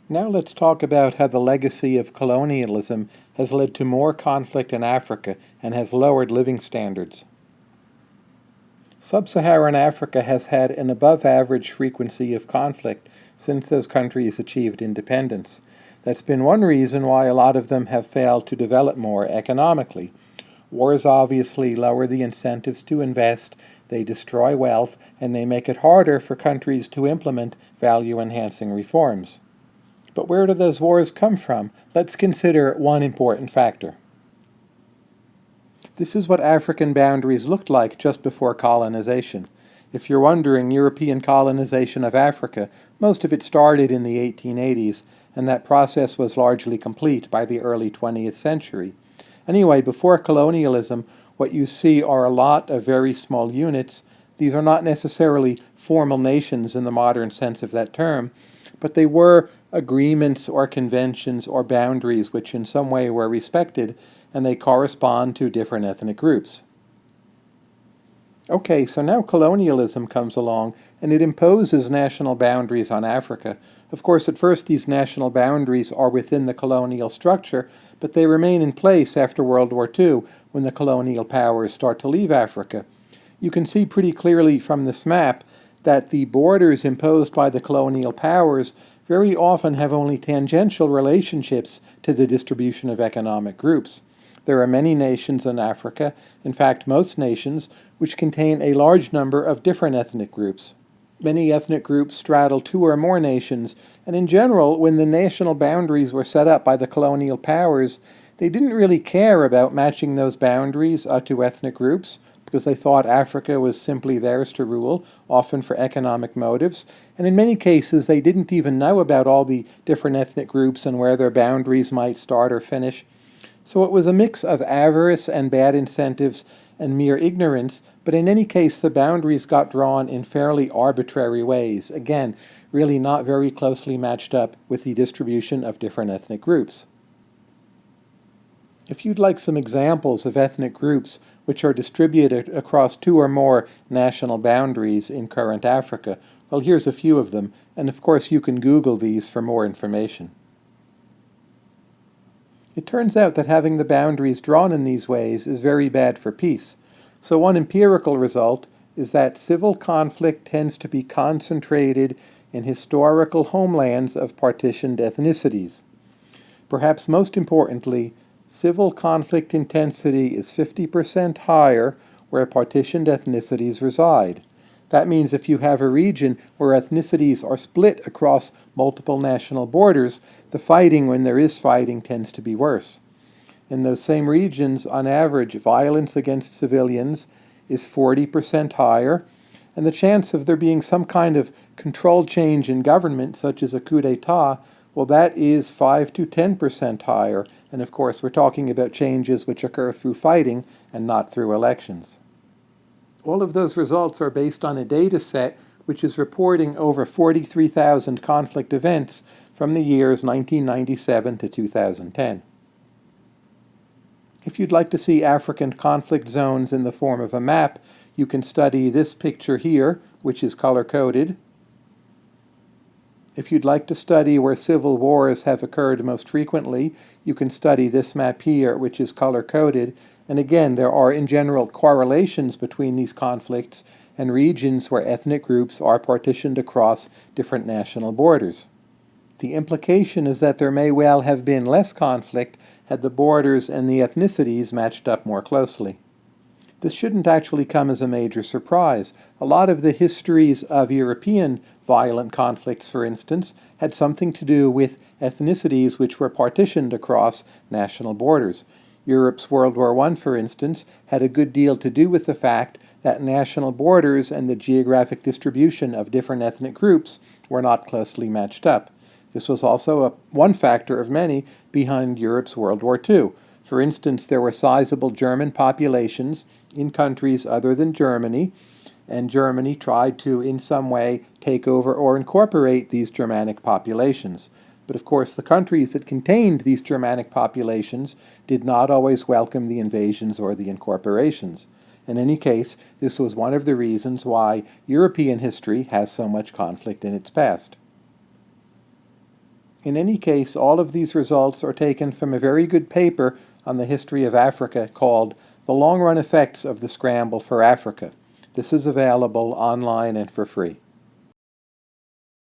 Now let's talk about how the legacy of colonialism has led to more conflict in Africa and has lowered living standards. Sub-Saharan Africa has had an above-average frequency of conflict since those countries achieved independence. That's been one reason why a lot of them have failed to develop more economically. Wars obviously lower the incentives to invest, they destroy wealth, and they make it harder for countries to implement value-enhancing reforms. But where do those wars come from? Let's consider one important factor. This is what African boundaries looked like just before colonization. If you're wondering, European colonization of Africa, most of it started in the 1880s, and that process was largely complete by the early 20th century. Anyway, before colonialism, what you see are a lot of very small units. These are not necessarily formal nations in the modern sense of that term, but they were agreements or conventions or boundaries which in some way were respected, and they correspond to different ethnic groups. Okay, so now colonialism comes along, and it imposes national boundaries on Africa. Of course, at first these national boundaries are within the colonial structure, but they remain in place after World War II, when the colonial powers start to leave Africa. You can see pretty clearly from this map that the borders imposed by the colonial powers very often have only tangential relationships to the distribution of economic groups. There are many nations in Africa, in fact most nations, which contain a large number of different ethnic groups. Many ethnic groups straddle two or more nations, and in general, when the national boundaries were set up by the colonial powers, they didn't really care about matching those boundaries to ethnic groups, because they thought Africa was simply theirs to rule, often for economic motives, and in many cases they didn't even know about all the different ethnic groups and where their boundaries might start or finish. So it was a mix of avarice and bad incentives and mere ignorance, but in any case the boundaries got drawn in fairly arbitrary ways, again, really not very closely matched up with the distribution of different ethnic groups. If you'd like some examples of ethnic groups which are distributed across two or more national boundaries in current Africa, well, here's a few of them, and of course you can Google these for more information. It turns out that having the boundaries drawn in these ways is very bad for peace. So one empirical result is that civil conflict tends to be concentrated in historical homelands of partitioned ethnicities. Perhaps most importantly, civil conflict intensity is 50% higher where partitioned ethnicities reside. That means if you have a region where ethnicities are split across multiple national borders, the fighting, when there is fighting, tends to be worse. In those same regions, on average, violence against civilians is 40% higher, and the chance of there being some kind of controlled change in government, such as a coup d'etat, well, that is 5 to 10% higher, and of course we're talking about changes which occur through fighting and not through elections. All of those results are based on a data set which is reporting over 43,000 conflict events from the years 1997 to 2010. If you'd like to see African conflict zones in the form of a map, you can study this picture here, which is color-coded. If you'd like to study where civil wars have occurred most frequently, you can study this map here, which is color-coded. And again, there are in general correlations between these conflicts and regions where ethnic groups are partitioned across different national borders. The implication is that there may well have been less conflict had the borders and the ethnicities matched up more closely. This shouldn't actually come as a major surprise. A lot of the histories of European violent conflicts, for instance, had something to do with ethnicities which were partitioned across national borders. Europe's World War I, for instance, had a good deal to do with the fact that national borders and the geographic distribution of different ethnic groups were not closely matched up. This was also one factor of many behind Europe's World War II. For instance, there were sizable German populations in countries other than Germany, and Germany tried to, in some way, take over or incorporate these Germanic populations. But of course, the countries that contained these Germanic populations did not always welcome the invasions or the incorporations. In any case, this was one of the reasons why European history has so much conflict in its past. In any case, all of these results are taken from a very good paper on the history of Africa called The Long Run Effects of the Scramble for Africa. This is available online and for free.